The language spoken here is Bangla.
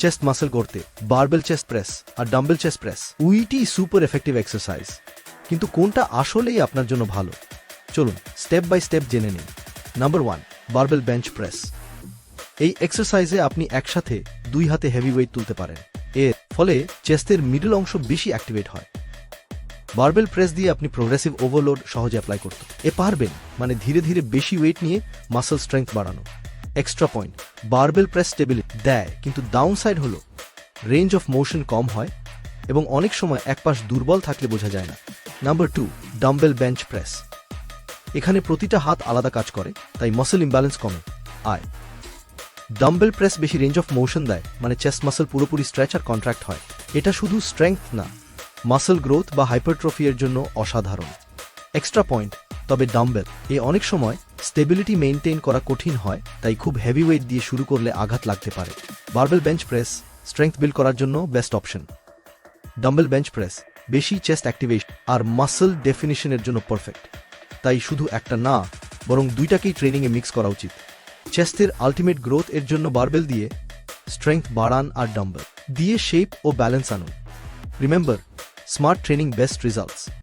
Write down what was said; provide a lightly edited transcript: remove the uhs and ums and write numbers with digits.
চেস্ট মাসল করতে বারবেল চেস্ট প্রেস আর ডাম্বেল চেস্ট প্রেস উইটি সুপার এফেক্টিভ এক্সারসাইজ, কিন্তু কোনটা আসলেই আপনার জন্য ভালো চলুন স্টেপ বাই স্টেপ জেনে নিন। Number 1, barbell bench press. এই এক্সারসাইজে আপনি একসাথে 2 হাতে হেভি ওয়েট তুলতে পারেন, এর ফলে চেস্টের মিডল অংশ বেশি অ্যাক্টিভেট হয়। বারবেল প্রেস দিয়ে আপনি প্রোগ্রেসিভ ওভারলোড সহজে অ্যাপ্লাই করতে পারবেন, মানে ধীরে ধীরে বেশি ওয়েট নিয়ে মাসল স্ট্রেংথ বাড়ানো। Extra point, barbell press stability দেয়, কিন্তু ডাউন সাইড হলো রেঞ্জ অফ মোশন কম হয় এবং অনেক সময় এক পাশ দুর্বল থাকলে বোঝা যায় না। Number 2, dumbbell bench press. এখানে প্রতিটা হাত আলাদা কাজ করে, তাই মাসল ইমব্যালেন্স কমে আয়। ডাম্বেল প্রেস বেশি রেঞ্জ অফ মোশন দেয়, মানে চেস্ট মাসল পুরোপুরি স্ট্রেচ আর কন্ট্রাক্ট হয়। এটা শুধু স্ট্রেংথ না, মাসল গ্রোথ বা হাইপারট্রফি এর জন্য অসাধারণ। এক্সট্রা পয়েন্ট, তবে ডাম্বেল অনেক সময় স্টেবিলিটি মেইনটেইন করা কঠিন হয়, তাই খুব হেভি ওয়েট দিয়ে শুরু করলে আঘাত লাগতে পারে। Barbell bench press strength build করার জন্য best option. Dumbbell bench press বেশি চেস্ট অ্যাক্টিভেশন আর মাসল ডেফিনিশনের জন্য পারফেক্ট, তাই শুধু একটা না, বরং দুইটাকেই ট্রেনিংয়ে মিক্স করা উচিত। চেস্টের আলটিমেট গ্রোথ এর জন্য বারবেল দিয়ে স্ট্রেংথ বাড়ান আর ডাম্বেল দিয়ে শেপ ও ব্যালেন্স আনুন। Remember, smart training best results.